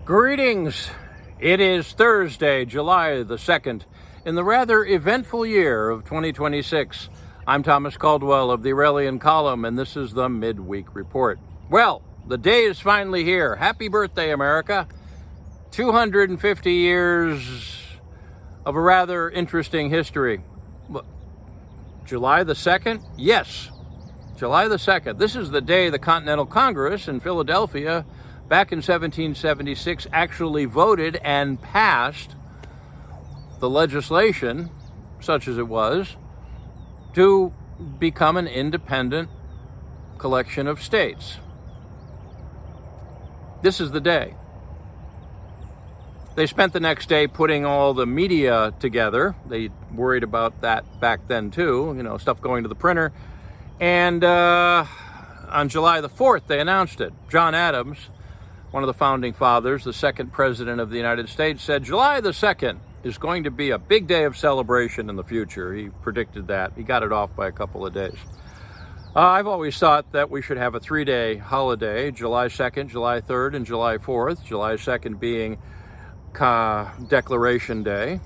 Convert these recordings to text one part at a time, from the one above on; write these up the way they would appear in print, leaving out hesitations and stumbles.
Greetings. It is Thursday, July the 2nd, in the rather eventful year of 2026. I'm Thomas Caldwell of the Aurelian Column, and this is the Midweek Report. Well, the day is finally here. Happy birthday, America. 250 years of a rather interesting history. July the 2nd? Yes, July the 2nd. This is the day the Continental Congress in Philadelphia back in 1776 actually voted and passed the legislation, such as it was, to become an independent collection of states. This is the day. They spent the next day putting all the media together. They worried about that back then too, stuff going to the printer. And on July the 4th, they announced it. John Adams, one of the founding fathers, the second president of the United States, said July the 2nd is going to be a big day of celebration in the future. He predicted that. He got it off by a couple of days. I've always thought that we should have a 3-day holiday, July 2nd, July 3rd, and July 4th. July 2nd being Declaration Day.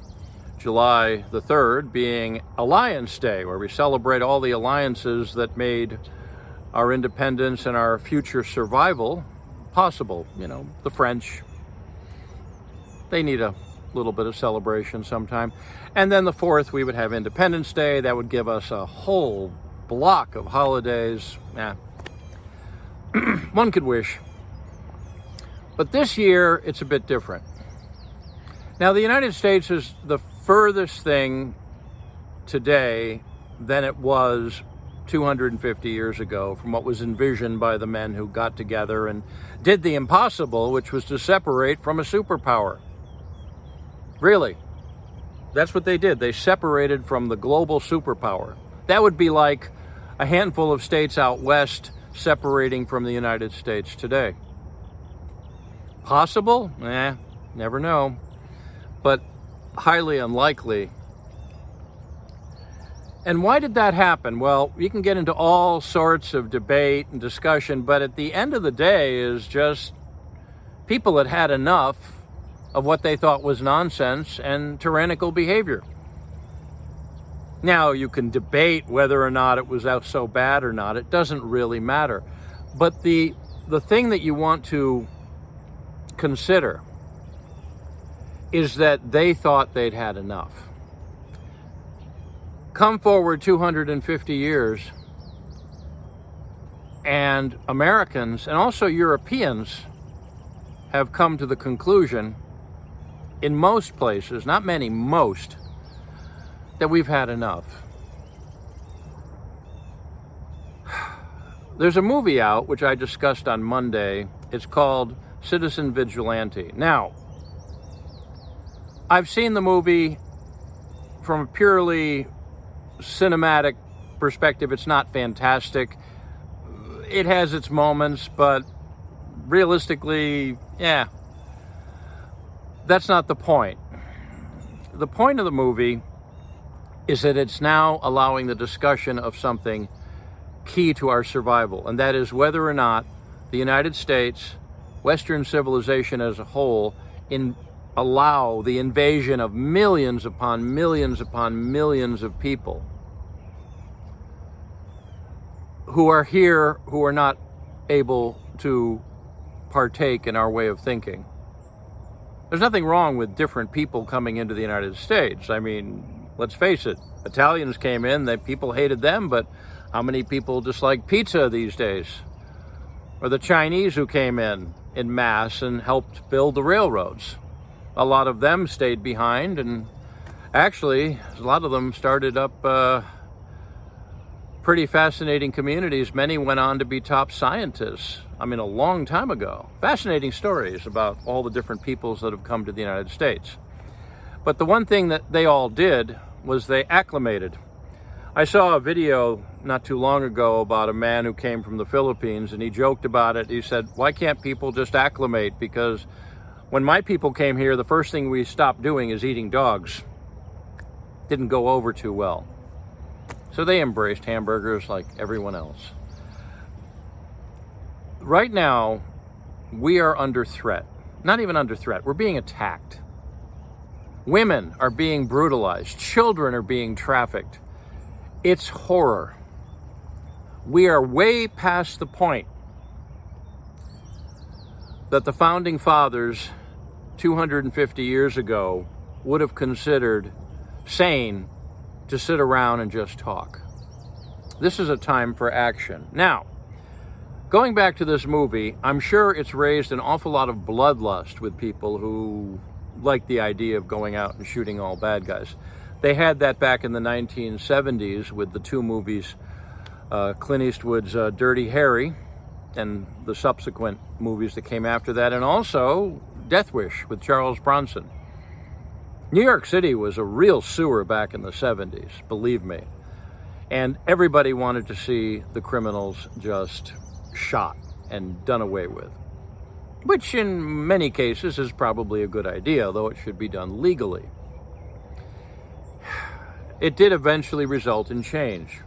July the 3rd being Alliance Day, where we celebrate all the alliances that made our independence and our future survival possible. The French, they need a little bit of celebration sometime. And then the 4th, we would have Independence Day. That would give us a whole block of holidays. One could wish. But this year, it's a bit different. Now, the United States is the furthest thing today than it was 250 years ago from what was envisioned by the men who got together and did the impossible, which was to separate from a superpower. Really, that's what they did. They separated from the global superpower. That would be like a handful of states out west separating from the United States today. Possible? Never know. But highly unlikely. And why did that happen? Well, you can get into all sorts of debate and discussion, but at the end of the day is just people had had enough of what they thought was nonsense and tyrannical behavior. Now, you can debate whether or not it was so bad or not. It doesn't really matter. But the thing that you want to consider is that they thought they'd had enough. Come forward 250 years, and Americans and also Europeans have come to the conclusion, in most places, not many, most, that we've had enough. There's a movie out, which I discussed on Monday. It's called Citizen Vigilante. Now, I've seen the movie from a purely cinematic perspective. It's not fantastic. It has its moments, but realistically, that's not the point. The point of the movie is that it's now allowing the discussion of something key to our survival, and that is whether or not the United States, Western civilization as a whole, allow the invasion of millions upon millions upon millions of people who are here, who are not able to partake in our way of thinking. There's nothing wrong with different people coming into the United States. I mean, let's face it, Italians came in, people hated them, but how many people dislike pizza these days? Or the Chinese who came in mass and helped build the railroads. A lot of them stayed behind, and actually, a lot of them started up pretty fascinating communities. Many went on to be top scientists. A long time ago. Fascinating stories about all the different peoples that have come to the United States. But the one thing that they all did was they acclimated. I saw a video not too long ago about a man who came from the Philippines, and he joked about it. He said, why can't people just acclimate? Because when my people came here, the first thing we stopped doing is eating dogs. Didn't go over too well. So they embraced hamburgers like everyone else. Right now, we are under threat. not even under threat. We're being attacked. Women are being brutalized. Children are being trafficked. It's horror. We are way past the point that the founding fathers 250 years ago would have considered sane to sit around and just talk. This is a time for action. Now, going back to this movie, I'm sure it's raised an awful lot of bloodlust with people who like the idea of going out and shooting all bad guys. They had that back in the 1970s with the two movies, Clint Eastwood's Dirty Harry and the subsequent movies that came after that, and also Death Wish with Charles Bronson. New York City was a real sewer back in the 70s, believe me. And everybody wanted to see the criminals just shot and done away with, which in many cases is probably a good idea, though it should be done legally. It did eventually result in change.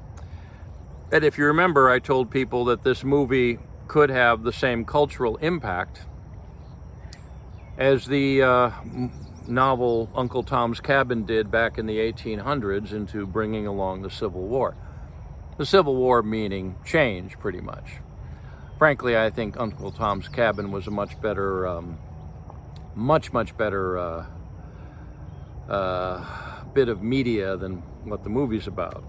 And if you remember, I told people that this movie could have the same cultural impact as the novel Uncle Tom's Cabin did back in the 1800s into bringing along the Civil War. The Civil War meaning change, pretty much. Frankly, I think Uncle Tom's Cabin was a much better bit of media than what the movie's about.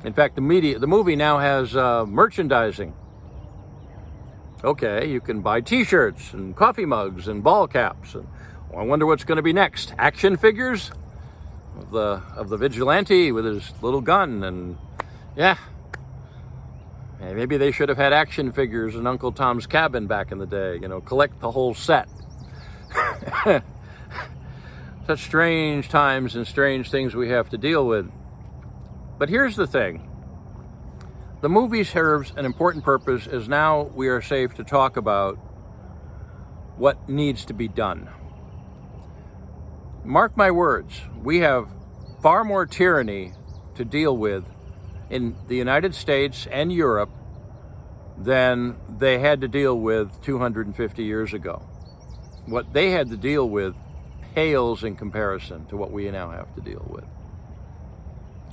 In fact, the movie now has merchandising. Okay, you can buy T-shirts and coffee mugs and ball caps. And I wonder what's going to be next. Action figures of the vigilante with his little gun, and yeah. Maybe they should have had action figures in Uncle Tom's Cabin back in the day. You know, collect the whole set. Such strange times and strange things we have to deal with. But here's the thing. The movie serves an important purpose, as now we are safe to talk about what needs to be done. Mark my words, we have far more tyranny to deal with in the United States and Europe than they had to deal with 250 years ago. What they had to deal with pales in comparison to what we now have to deal with.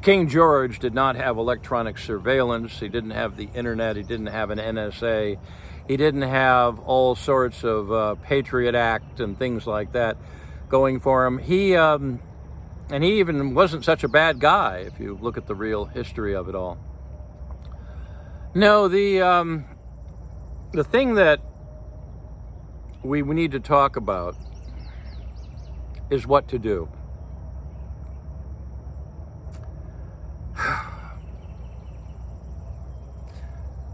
King George did not have electronic surveillance. He didn't have the internet. He didn't have an NSA. He didn't have all sorts of Patriot Act and things like that going for him. And he even wasn't such a bad guy if you look at the real history of it all. No, the thing that we need to talk about is what to do.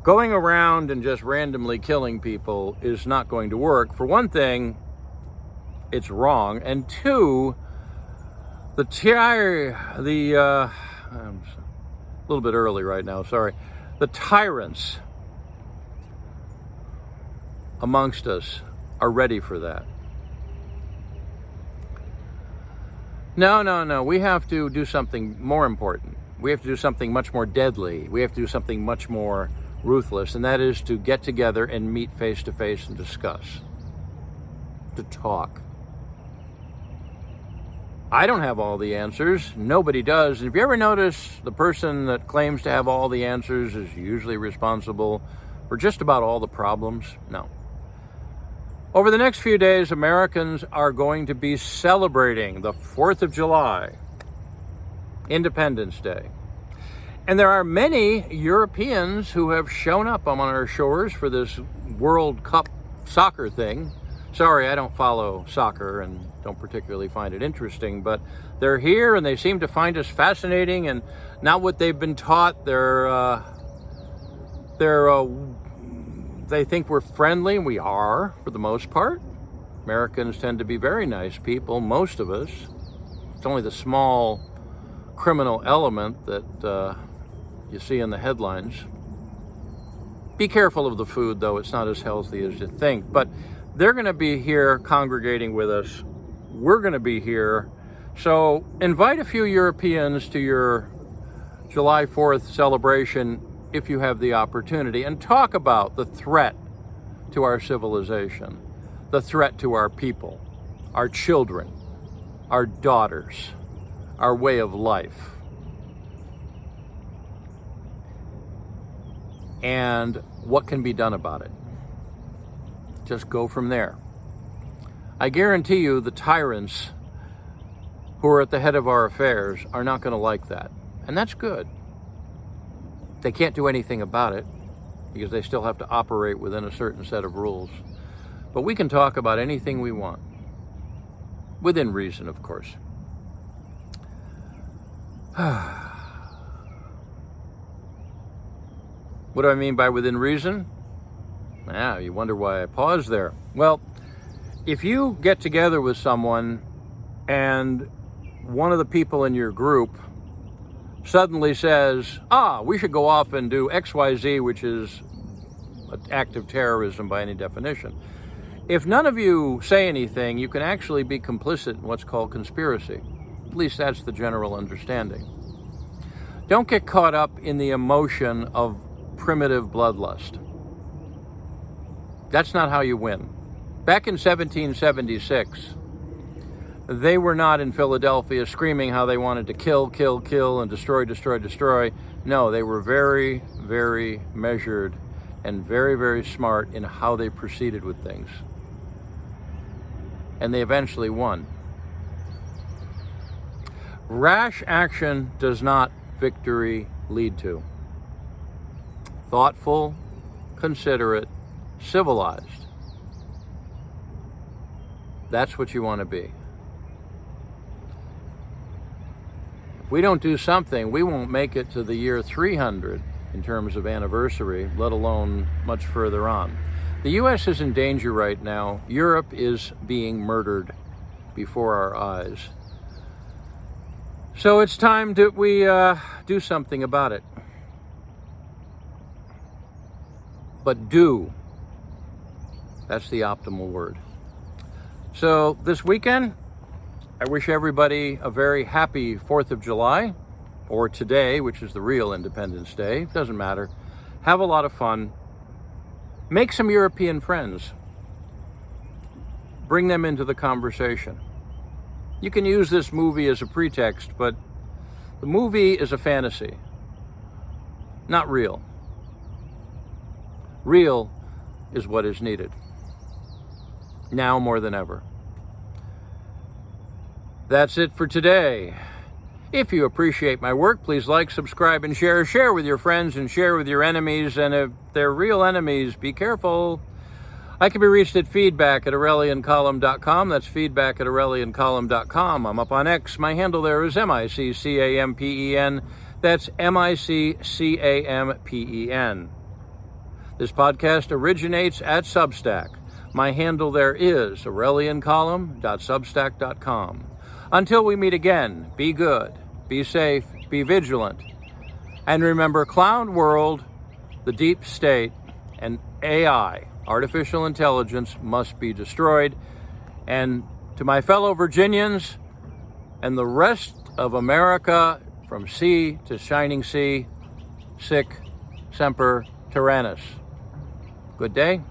Going around and just randomly killing people is not going to work. For one thing, it's wrong. And two, I'm a little bit early right now, sorry. The tyrants amongst us are ready for that. No. We have to do something more important. We have to do something much more deadly. We have to do something much more ruthless, and that is to get together and meet face to face and discuss. To talk. I don't have all the answers. Nobody does. And if you ever notice, the person that claims to have all the answers is usually responsible for just about all the problems. No. Over the next few days, Americans are going to be celebrating the 4th of July, Independence Day. And there are many Europeans who have shown up on our shores for this World Cup soccer thing. Sorry, I don't follow soccer and don't particularly find it interesting, but they're here and they seem to find us fascinating and not what they've been taught. They think we're friendly, and we are for the most part. Americans tend to be very nice people, most of us. It's only the small criminal element that you see in the headlines. Be careful of the food, though. It's not as healthy as you think. But they're going to be here congregating with us. We're going to be here. So invite a few Europeans to your July 4th celebration if you have the opportunity, and talk about the threat to our civilization, the threat to our people, our children, our daughters, our way of life. And what can be done about it? Just go from there. I guarantee you the tyrants who are at the head of our affairs are not going to like that. And that's good. They can't do anything about it because they still have to operate within a certain set of rules. But we can talk about anything we want. Within reason, of course. What do I mean by within reason? Now, you wonder why I paused there. Well, if you get together with someone and one of the people in your group suddenly says, we should go off and do XYZ, which is an act of terrorism by any definition. If none of you say anything, you can actually be complicit in what's called conspiracy. At least that's the general understanding. Don't get caught up in the emotion of primitive bloodlust. That's not how you win. Back in 1776, they were not in Philadelphia screaming how they wanted to kill, kill, kill, and destroy, destroy, destroy. No, they were very, very measured and very, very smart in how they proceeded with things. And they eventually won. Rash action does not victory lead to. Thoughtful, considerate, civilized. That's what you want to be. If we don't do something, we won't make it to the year 300 in terms of anniversary, let alone much further on. The U.S. is in danger right now. Europe is being murdered before our eyes. So it's time that we do something about it. But do. That's the optimal word. So this weekend, I wish everybody a very happy 4th of July, or today, which is the real Independence Day. It doesn't matter. Have a lot of fun. Make some European friends. Bring them into the conversation. You can use this movie as a pretext, but the movie is a fantasy, not real. Real is what is needed, now more than ever. That's it for today. If you appreciate my work, please like, subscribe, and share. Share with your friends and share with your enemies. And if they're real enemies, be careful. I can be reached at feedback@aureliancolumn.com. That's feedback@aureliancolumn.com. I'm up on X. My handle there is MICCAMPEN. That's MICCAMPEN. This podcast originates at Substack. My handle there is aureliancolumn.substack.com. Until we meet again, be good, be safe, be vigilant. And remember, Clown World, the deep state, and AI, artificial intelligence, must be destroyed. And to my fellow Virginians and the rest of America, from sea to shining sea, sic semper tyrannis. Good day.